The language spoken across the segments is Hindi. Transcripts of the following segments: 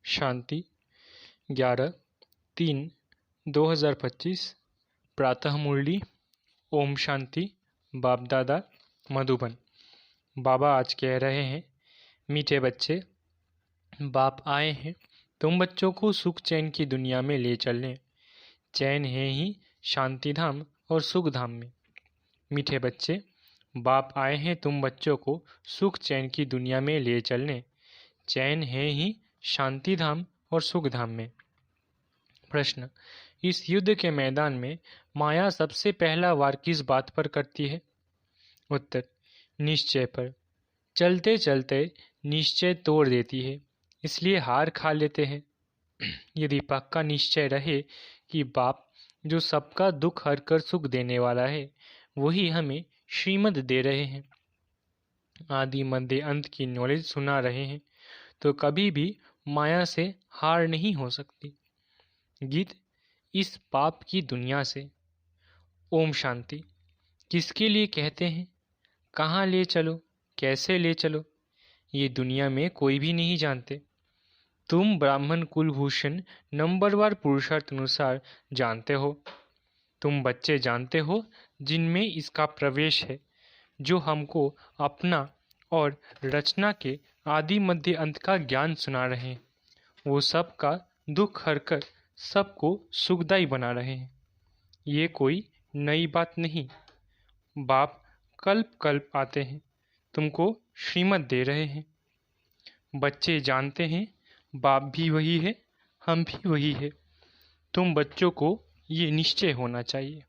शांति 11/3/2025 प्रातः मुरली। ओम शांति। बाप दादा मधुबन। बाबा आज कह रहे हैं, मीठे बच्चे, बाप आए हैं तुम बच्चों को सुख चैन की दुनिया में ले चलने। चैन है ही शांति धाम और सुख धाम में। मीठे बच्चे, बाप आए हैं तुम बच्चों को सुख चैन की दुनिया में ले चलने। चैन है ही शांति धाम और सुख धाम में। प्रश्न, इस युद्ध के मैदान में माया सबसे पहला वार किस बात पर करती है? उत्तर, निश्चय पर। चलते चलते निश्चय तोड़ देती है, इसलिए हार खा लेते हैं। यदि पक्का निश्चय रहे कि बाप जो सबका दुख हरकर सुख देने वाला है, वही हमें श्रीमद् दे रहे हैं, आदि मध्य अंत की नॉलेज सुना रहे हैं, तो कभी भी माया से हार नहीं हो सकती। गीत, इस पाप की दुनिया से। ओम शांति। किसके लिए कहते हैं? कहाँ ले चलो, कैसे ले चलो, ये दुनिया में कोई भी नहीं जानते। तुम ब्राह्मण कुलभूषण नंबरवार पुरुषार्थ अनुसार जानते हो। तुम बच्चे जानते हो जिनमें इसका प्रवेश है, जो हमको अपना और रचना के आदि मध्य अंत का ज्ञान सुना रहे हैं। वो सबका दुख हरकर सबको सुखदायी बना रहे हैं। ये कोई नई बात नहीं। बाप कल्प कल्प आते हैं, तुमको श्रीमद् दे रहे हैं। बच्चे जानते हैं बाप भी वही है, हम भी वही है। तुम बच्चों को ये निश्चय होना चाहिए।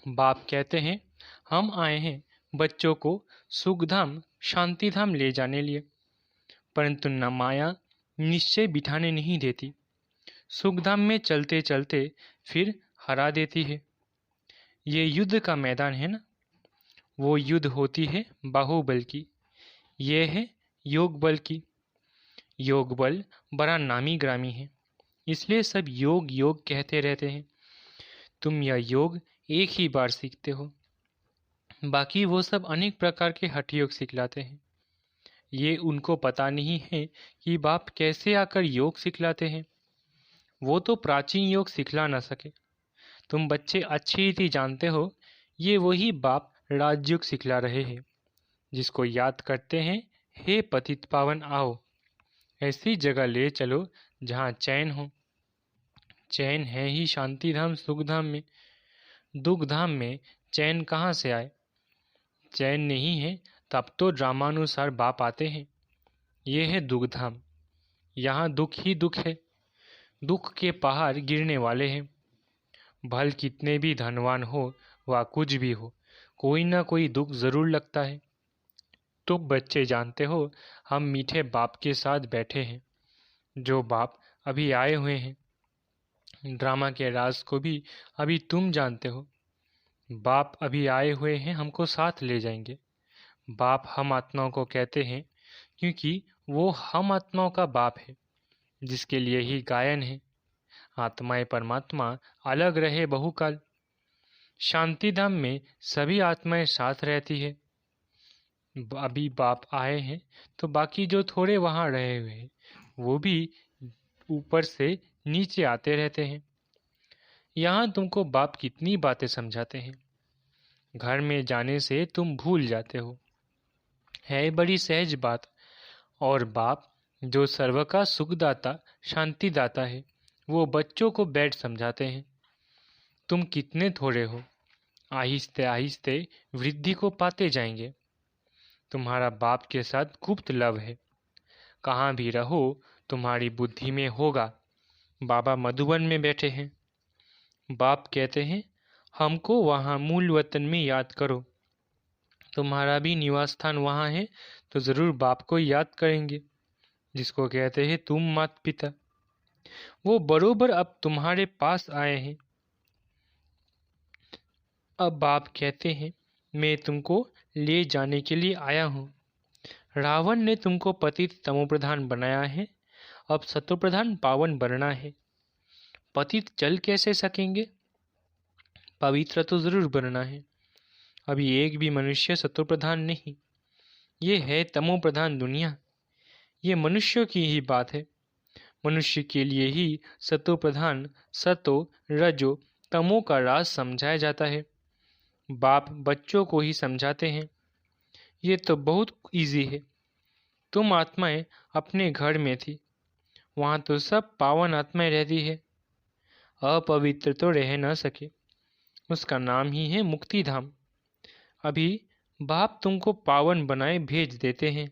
बाप कहते हैं, हम आए हैं बच्चों को सुखधाम शांतिधाम ले जाने लिए, परंतु न माया निश्चय बिठाने नहीं देती। सुखधाम में चलते चलते फिर हरा देती है। ये युद्ध का मैदान है ना, वो युद्ध होती है बाहुबल की, ये है योग बल की। योग बल बड़ा नामी ग्रामी है, इसलिए सब योग योग कहते रहते हैं। तुम यह योग एक ही बार सीखते हो, बाकी वो सब अनेक प्रकार के हठ योग सिखलाते हैं। ये उनको पता नहीं है कि बाप कैसे आकर योग सिखलाते हैं। वो तो प्राचीन योग सिखला न सके। तुम बच्चे अच्छी रीति जानते हो, ये वही बाप राजयोग सिखला रहे हैं, जिसको याद करते हैं, हे पतित पावन आओ, ऐसी जगह ले चलो जहाँ चैन हो। चैन है ही शांति धाम सुख धाम में। दुख धाम में चैन कहाँ से आए? चैन नहीं है तब तो ड्रामानुसार बाप आते हैं। ये है दुख धाम, यहाँ दुख ही दुख है। दुख के पहाड़ गिरने वाले हैं। भल कितने भी धनवान हो व कुछ भी हो, कोई ना कोई दुख जरूर लगता है। तुम बच्चे जानते हो, हम मीठे बाप के साथ बैठे हैं, जो बाप अभी आए हुए हैं। ड्रामा के राज को भी अभी तुम जानते हो। बाप अभी आए हुए हैं, हमको साथ ले जाएंगे। बाप हम आत्माओं को कहते हैं, क्योंकि वो हम आत्माओं का बाप है, जिसके लिए ही गायन है। आत्माएं परमात्मा अलग रहे बहुकाल। शांति धाम में सभी आत्माएं साथ रहती है। अभी बाप आए हैं तो बाकी जो थोड़े वहाँ रहे हुए हैं, वो भी ऊपर से नीचे आते रहते हैं। यहाँ तुमको बाप कितनी बातें समझाते हैं, घर में जाने से तुम भूल जाते हो। है बड़ी सहज बात। और बाप जो सर्व का सुखदाता शांतिदाता है, वो बच्चों को बैठ समझाते हैं। तुम कितने थोड़े हो, आहिस्ते आहिस्ते वृद्धि को पाते जाएंगे। तुम्हारा बाप के साथ गुप्त लव है। कहाँ भी रहो तुम्हारी बुद्धि में होगा। बाबा मधुबन में बैठे हैं। बाप कहते हैं, हमको वहाँ मूल वतन में याद करो। तुम्हारा भी निवास स्थान वहाँ है, तो ज़रूर बाप को याद करेंगे, जिसको कहते हैं तुम माता पिता। वो बरोबर अब तुम्हारे पास आए हैं। अब बाप कहते हैं, मैं तुमको ले जाने के लिए आया हूँ। रावण ने तुमको पतित तमोप्रधान बनाया है, अब सत्वप्रधान पावन बनना है। पतित चल कैसे सकेंगे? पवित्र तो जरूर बनना है। अभी एक भी मनुष्य सत्वप्रधान नहीं। ये है तमोप्रधान दुनिया। ये मनुष्यों की ही बात है। मनुष्य के लिए ही सतो प्रधान सतो रजो तमो का राज समझाया जाता है। बाप बच्चों को ही समझाते हैं। ये तो बहुत इजी है। तुम आत्माएं अपने घर में थी, वहां तो सब पावन आत्माएं रहती है। अपवित्र तो रह न सके, उसका नाम ही है मुक्ति धाम। अभी बाप तुमको पावन बनाए भेज देते हैं,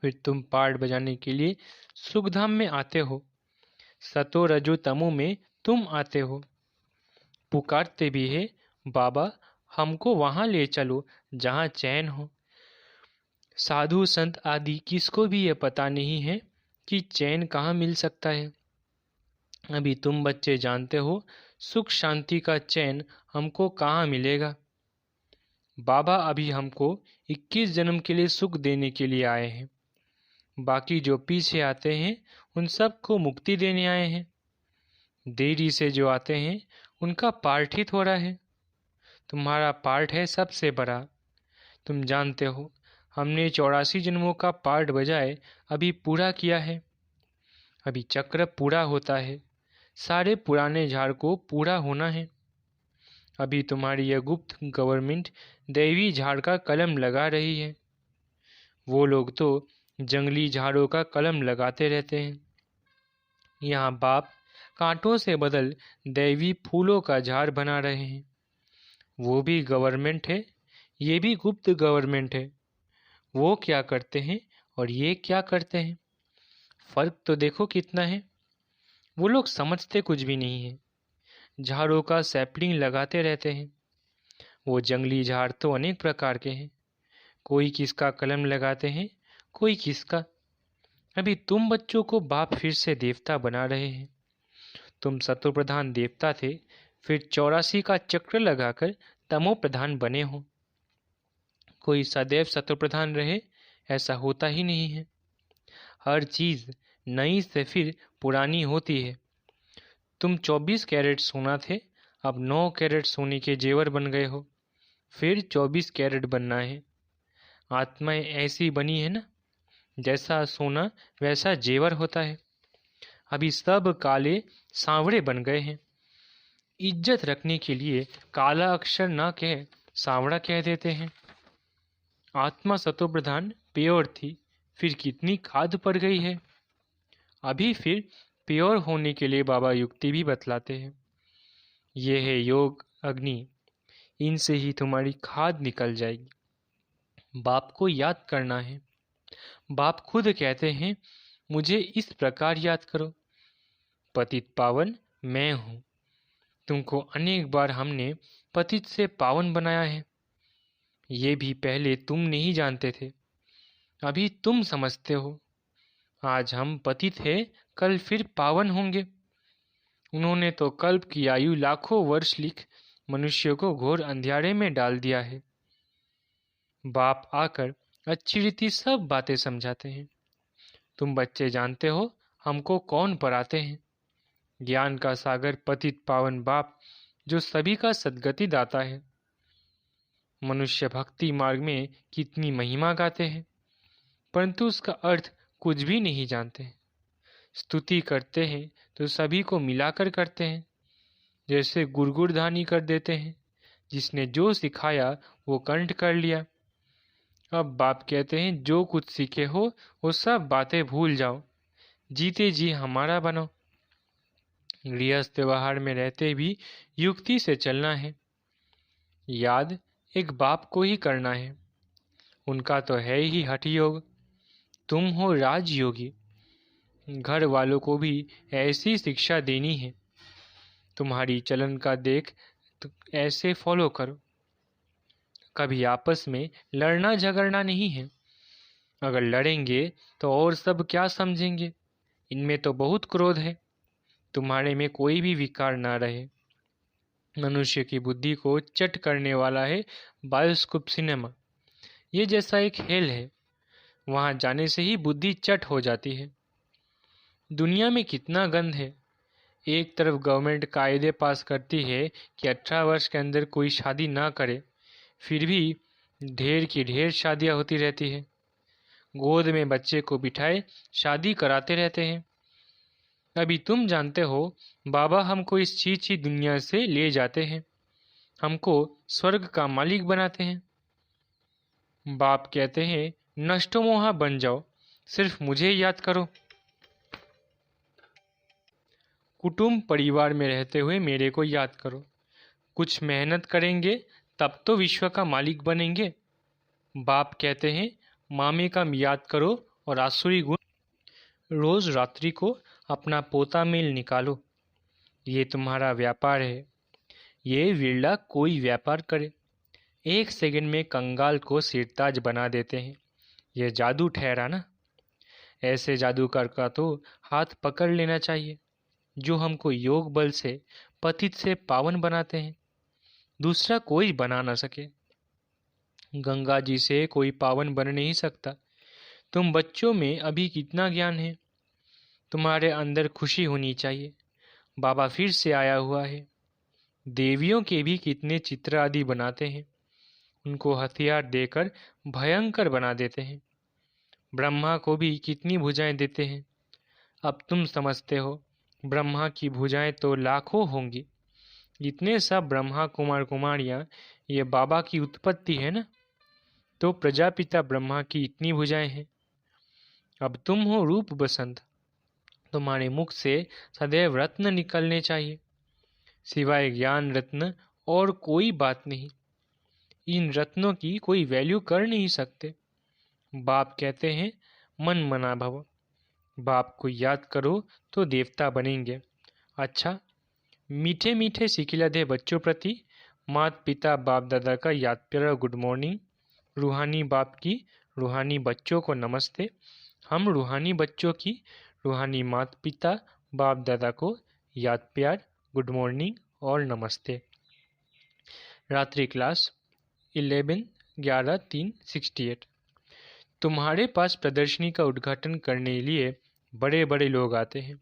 फिर तुम पाठ बजाने के लिए सुखधाम में आते हो। सतो रजो तमो में तुम आते हो, पुकारते भी है, बाबा हमको वहां ले चलो जहां चैन हो। साधु संत आदि किसको भी ये पता नहीं है कि चैन कहाँ मिल सकता है। अभी तुम बच्चे जानते हो सुख शांति का चैन हमको कहाँ मिलेगा। बाबा अभी हमको 21 जन्म के लिए सुख देने के लिए आए हैं। बाकी जो पीछे आते हैं उन सबको मुक्ति देने आए हैं। देरी से जो आते हैं उनका पार्ट ही थोड़ा है, तुम्हारा पार्ट है सबसे बड़ा। तुम जानते हो हमने 84 जन्मों का पार्ट बजाए अभी पूरा किया है। अभी चक्र पूरा होता है, सारे पुराने झाड़ को पूरा होना है। अभी तुम्हारी यह गुप्त गवर्नमेंट दैवी झाड़ का कलम लगा रही है। वो लोग तो जंगली झाड़ों का कलम लगाते रहते हैं। यहाँ बाप कांटों से बदल दैवी फूलों का झाड़ बना रहे हैं। वो भी गवर्नमेंट है, ये भी गुप्त गवर्नमेंट है। वो क्या करते हैं और ये क्या करते हैं, फर्क तो देखो कितना है। वो लोग समझते कुछ भी नहीं है, झाड़ों का सैपलिंग लगाते रहते हैं। वो जंगली झाड़ तो अनेक प्रकार के हैं, कोई किसका कलम लगाते हैं, कोई किसका। अभी तुम बच्चों को बाप फिर से देवता बना रहे हैं। तुम सतो प्रधान देवता थे, फिर 84 का चक्र लगाकर तमो प्रधान बने हो। कोई सदैव सतो प्रधान रहे ऐसा होता ही नहीं है। हर चीज नई से फिर पुरानी होती है। तुम 24 कैरेट सोना थे, अब 9 कैरेट सोने के जेवर बन गए हो, फिर 24 कैरेट बनना है। आत्माएं ऐसी बनी है ना, जैसा सोना वैसा जेवर होता है। अभी सब काले सांवरे बन गए हैं। इज्जत रखने के लिए काला अक्षर ना कह सांवड़ा कह देते हैं। आत्मा सतो प्रधान प्योर थी, फिर कितनी खाद पड़ गई है। अभी फिर प्योर होने के लिए बाबा युक्ति भी बतलाते हैं। ये है योग अग्नि, इनसे ही तुम्हारी खाद निकल जाएगी। बाप को याद करना है। बाप खुद कहते हैं मुझे इस प्रकार याद करो। पतित पावन मैं हूँ। तुमको अनेक बार हमने पतित से पावन बनाया है। ये भी पहले तुम नहीं जानते थे, अभी तुम समझते हो। आज हम पतित हैं, कल फिर पावन होंगे। उन्होंने तो कल्प की आयु लाखों वर्ष लिख मनुष्य को घोर अंधियारे में डाल दिया है। बाप आकर अच्छी रीति सब बातें समझाते हैं। तुम बच्चे जानते हो हमको कौन पढ़ाते हैं। ज्ञान का सागर पतित पावन बाप, जो सभी का सद्गति दाता है। मनुष्य भक्ति मार्ग में कितनी महिमा गाते हैं, परंतु उसका अर्थ कुछ भी नहीं जानते। स्तुति करते हैं तो सभी को मिलाकर करते हैं, जैसे गुरगुरधानी कर देते हैं। जिसने जो सिखाया वो कंठ कर लिया। अब बाप कहते हैं जो कुछ सीखे हो वो सब बातें भूल जाओ, जीते जी हमारा बनो। गृहस्थ व्यवहार में रहते भी युक्ति से चलना है। याद एक बाप को ही करना है, उनका तो है ही हठ योग। तुम हो राजयोगी, घर वालों को भी ऐसी शिक्षा देनी है। तुम्हारी चलन का देख तो ऐसे फॉलो करो। कभी आपस में लड़ना झगड़ना नहीं है। अगर लड़ेंगे तो और सब क्या समझेंगे। इनमें तो बहुत क्रोध है, तुम्हारे में कोई भी विकार ना रहे। मनुष्य की बुद्धि को चट करने वाला है बायोस्कोप सिनेमा। ये जैसा एक हेल है, वहां जाने से ही बुद्धि चट हो जाती है। दुनिया में कितना गंद है। एक तरफ गवर्नमेंट कायदे पास करती है कि 18 वर्ष के अंदर कोई शादी ना करे, फिर भी ढेर की ढेर शादियां होती रहती है। गोद में बच्चे को बिठाए शादी कराते रहते हैं। अभी तुम जानते हो बाबा हमको इस छी दुनिया से ले जाते हैं, हमको स्वर्ग का मालिक बनाते हैं। बाप कहते हैं नष्टो मोहा बन जाओ, सिर्फ मुझे याद करो। कुटुंब परिवार में रहते हुए मेरे को याद करो। कुछ मेहनत करेंगे तब तो विश्व का मालिक बनेंगे। बाप कहते हैं मामे का याद करो और आसुरी गुण। रोज रात्रि को अपना पोता मेल निकालो। ये तुम्हारा व्यापार है। ये विरला कोई व्यापार करे। 1 सेकंड में कंगाल को सिरताज बना देते हैं। यह जादू ठहरा ना। ऐसे जादूगर का तो हाथ पकड़ लेना चाहिए जो हमको योग बल से पतित से पावन बनाते हैं। दूसरा कोई बना ना सके। गंगा जी से कोई पावन बन नहीं सकता। तुम बच्चों में अभी कितना ज्ञान है। तुम्हारे अंदर खुशी होनी चाहिए। बाबा फिर से आया हुआ है। देवियों के भी कितने चित्र आदि बनाते हैं। उनको हथियार देकर भयंकर बना देते हैं। ब्रह्मा को भी कितनी भुजाएं देते हैं। अब तुम समझते हो ब्रह्मा की भुजाएं तो लाखों होंगी। इतने सब ब्रह्मा कुमार कुमारियां ये बाबा की उत्पत्ति है ना। तो प्रजापिता ब्रह्मा की इतनी भुजाएं हैं। अब तुम हो रूप बसंत। तुम्हारे मुख से सदैव रत्न निकलने चाहिए। सिवाय ज्ञान रत्न और कोई बात नहीं। इन रत्नों की कोई वैल्यू कर नहीं सकते। बाप कहते हैं मन मना भव। बाप को याद करो तो देवता बनेंगे। अच्छा, मीठे मीठे सिकिलधे बच्चों प्रति माता पिता बाप दादा का याद प्यारा गुड मॉर्निंग। रूहानी बाप की रूहानी बच्चों को नमस्ते। हम रूहानी बच्चों की रूहानी माता पिता बाप दादा को याद प्यार गुड मॉर्निंग और नमस्ते। रात्रि क्लास 11/11/368। तुम्हारे पास प्रदर्शनी का उद्घाटन करने के लिए बड़े बड़े लोग आते हैं।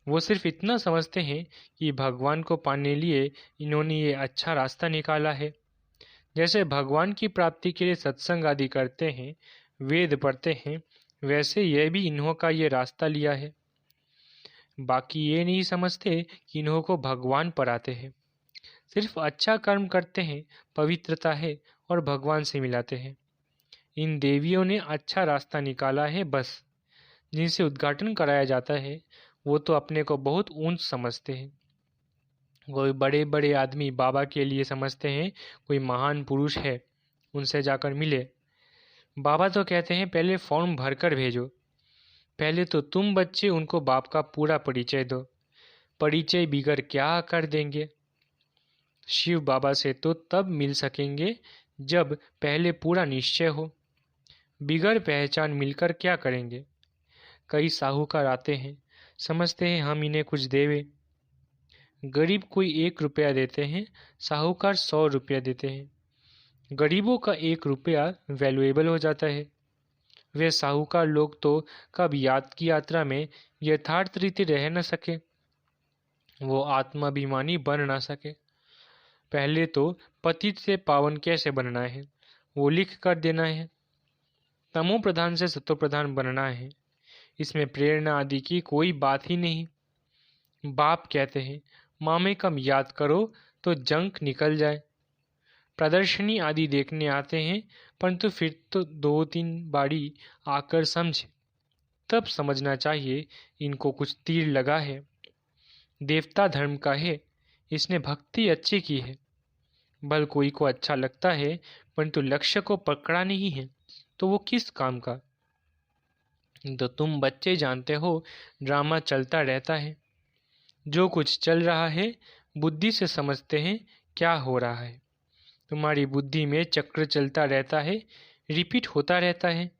वो सिर्फ इतना समझते हैं कि भगवान को पाने लिए इन्होंने ये अच्छा रास्ता निकाला है। जैसे भगवान की प्राप्ति के लिए सत्संग आदि करते हैं, वेद पढ़ते हैं, वैसे यह भी इन्हों का ये रास्ता लिया है। बाकी ये नहीं समझते कि इन्हों को भगवान पराते हैं। सिर्फ अच्छा कर्म करते हैं, पवित्रता है और भगवान से मिलाते हैं। इन देवियों ने अच्छा रास्ता निकाला है बस। जिनसे उद्घाटन कराया जाता है वो तो अपने को बहुत ऊंच समझते हैं। कोई बड़े बड़े आदमी बाबा के लिए समझते हैं कोई महान पुरुष है, उनसे जाकर मिले। बाबा तो कहते हैं पहले फॉर्म भरकर भेजो। पहले तो तुम बच्चे उनको बाप का पूरा परिचय दो। परिचय बिगड़ क्या कर देंगे। शिव बाबा से तो तब मिल सकेंगे जब पहले पूरा निश्चय हो। बिगड़ पहचान मिलकर क्या करेंगे। कई साहूकार आते हैं, समझते हैं हम इन्हें कुछ देवे। गरीब कोई 1 रुपया देते हैं, साहूकार 100 रुपया देते हैं। गरीबों का 1 रुपया वैल्यूएबल हो जाता है। वे साहूकार लोग तो कब याद की यात्रा में यथार्थ रीति रह न सके, वो आत्माभिमानी बन ना सके। पहले तो पतित से पावन कैसे बनना है वो लिख कर देना है। तमो प्रधान से सतो प्रधान बनना है। इसमें प्रेरणा आदि की कोई बात ही नहीं। बाप कहते हैं मामे कम याद करो तो जंक निकल जाए। प्रदर्शनी आदि देखने आते हैं, परंतु फिर तो 2-3 बारी आकर समझे, तब समझना चाहिए इनको कुछ तीर लगा है। देवता धर्म का है, इसने भक्ति अच्छी की है। बल कोई को अच्छा लगता है, परंतु लक्ष्य को पकड़ा नहीं है तो वो किस काम का। तो तुम बच्चे जानते हो ड्रामा चलता रहता है। जो कुछ चल रहा है बुद्धि से समझते हैं क्या हो रहा है। तुम्हारी बुद्धि में चक्र चलता रहता है, रिपीट होता रहता है।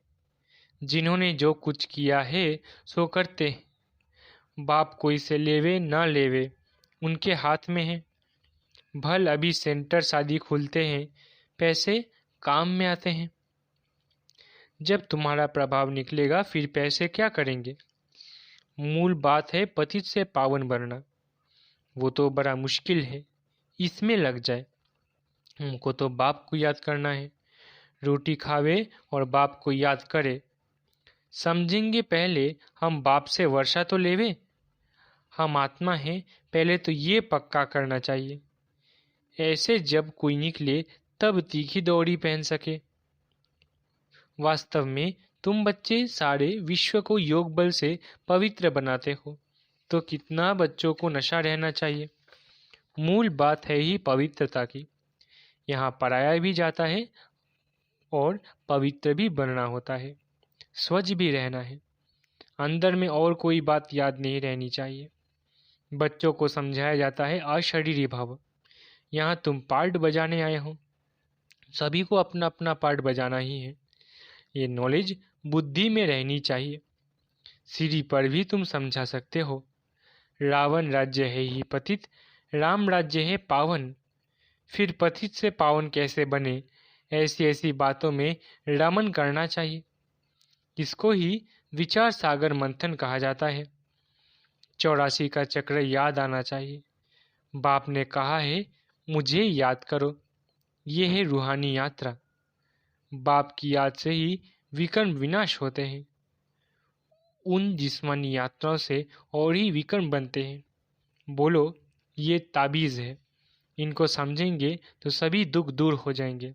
जिन्होंने जो कुछ किया है सो करते हैं। बाप कोई से लेवे ना लेवे उनके हाथ में है। भल अभी सेंटर शादी खुलते हैं, पैसे काम में आते हैं। जब तुम्हारा प्रभाव निकलेगा फिर पैसे क्या करेंगे। मूल बात है पतित से पावन बनना। वो तो बड़ा मुश्किल है, इसमें लग जाए। हमको तो बाप को याद करना है। रोटी खावे और बाप को याद करे। समझेंगे पहले हम बाप से वर्षा तो लेवे। हम आत्मा हैं, पहले तो ये पक्का करना चाहिए। ऐसे जब कोई निकले तब तीखी दौड़ी पहन सके। वास्तव में तुम बच्चे सारे विश्व को योग बल से पवित्र बनाते हो, तो कितना बच्चों को नशा रहना चाहिए। मूल बात है ही पवित्रता की। यहाँ पराया भी जाता है और पवित्र भी बनना होता है, स्वच्छ भी रहना है। अंदर में और कोई बात याद नहीं रहनी चाहिए। बच्चों को समझाया जाता है अशरीरी भाव। यहाँ तुम पार्ट बजाने आए हो, सभी को अपना अपना पार्ट बजाना ही है। ये नॉलेज बुद्धि में रहनी चाहिए। सीढ़ी पर भी तुम समझा सकते हो, रावण राज्य है ही पतित, राम राज्य है पावन। फिर पतित से पावन कैसे बने, ऐसी ऐसी बातों में रमन करना चाहिए। इसको ही विचार सागर मंथन कहा जाता है। 84 का चक्र याद आना चाहिए। बाप ने कहा है मुझे याद करो। ये है रूहानी यात्रा। बाप की याद से ही विकर्म विनाश होते हैं। उन जिस्मानी यात्राओं से और ही विकर्म बनते हैं। बोलो ये ताबीज़ है, इनको समझेंगे तो सभी दुख दूर हो जाएंगे।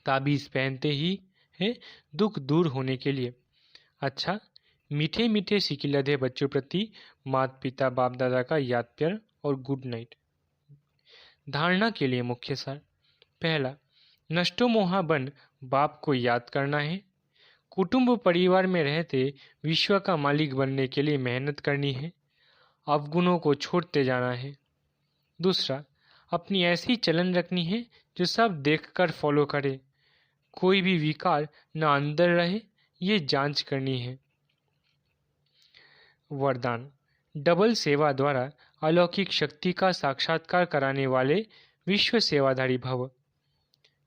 ताबीज़ पहनते ही है दुख दूर होने के लिए। अच्छा, मीठे मीठे सिकिलधे बच्चों प्रति माता पिता बाप दादा का याद प्यार और गुड नाइट। धारणा के लिए मुख्य सार। पहला, नष्टो मोहा बन बाप को याद करना है। कुटुंब परिवार में रहते विश्व का मालिक बनने के लिए मेहनत करनी है। अवगुणों को छोड़ते जाना है। दूसरा, अपनी ऐसी चलन रखनी है जो सब देखकर फॉलो करे। कोई भी विकार न अंदर रहे, ये जांच करनी है। वरदान, डबल सेवा द्वारा अलौकिक शक्ति का साक्षात्कार कराने वाले विश्व सेवाधारी भव।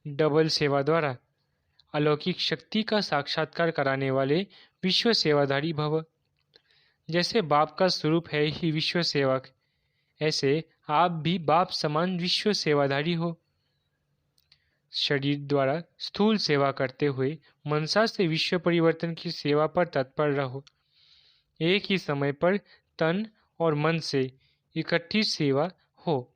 डबल सेवा द्वारा अलौकिक शक्ति का साक्षात्कार कराने वाले विश्व सेवाधारी भव। जैसे बाप का स्वरूप है ही विश्व सेवक, ऐसे आप भी बाप समान विश्व सेवाधारी हो। शरीर द्वारा स्थूल सेवा करते हुए मनसा से विश्व परिवर्तन की सेवा पर तत्पर रहो। एक ही समय पर तन और मन से इकट्ठी सेवा हो।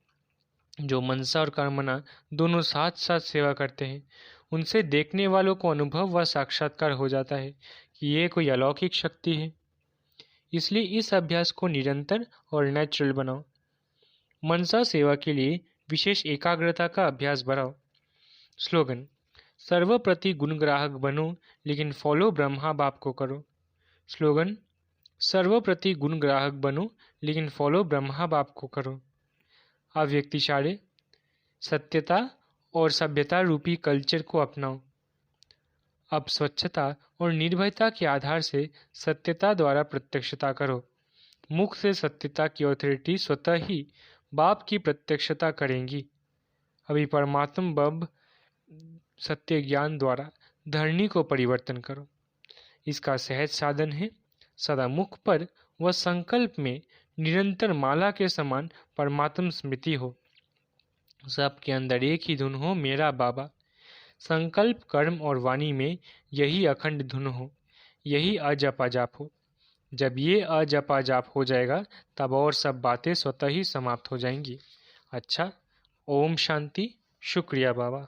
जो मनसा और कर्मना दोनों साथ साथ सेवा करते हैं, उनसे देखने वालों को अनुभव व साक्षात्कार हो जाता है कि ये कोई अलौकिक शक्ति है। इसलिए इस अभ्यास को निरंतर और नेचुरल बनाओ। मनसा सेवा के लिए विशेष एकाग्रता का अभ्यास बढ़ाओ। स्लोगन, सर्वप्रति गुणग्राहक बनो लेकिन फॉलो ब्रह्मा बाप को करो। स्लोगन, सर्वप्रति गुणग्राहक बनो लेकिन फॉलो ब्रह्मा बाप को करो। अव्यक्तिशाले, सत्यता और सभ्यता रूपी कल्चर को अपनाओ। अब स्वच्छता और निर्भयता के आधार से सत्यता द्वारा प्रत्यक्षता करो। मुख से सत्यता की अथॉरिटी स्वतः ही बाप की प्रत्यक्षता करेंगी। अभी परमात्म बब सत्य ज्ञान द्वारा धरणी को परिवर्तन करो। इसका सहज साधन है सदा मुख पर व संकल्प में निरंतर माला के समान परमात्म स्मृति हो। सबके अंदर एक ही धुन हो, मेरा बाबा। संकल्प कर्म और वाणी में यही अखंड धुन हो, यही अजपा जाप हो। जब ये अजपा जाप हो जाएगा तब और सब बातें स्वतः ही समाप्त हो जाएंगी। अच्छा, ओम शांति। शुक्रिया बाबा।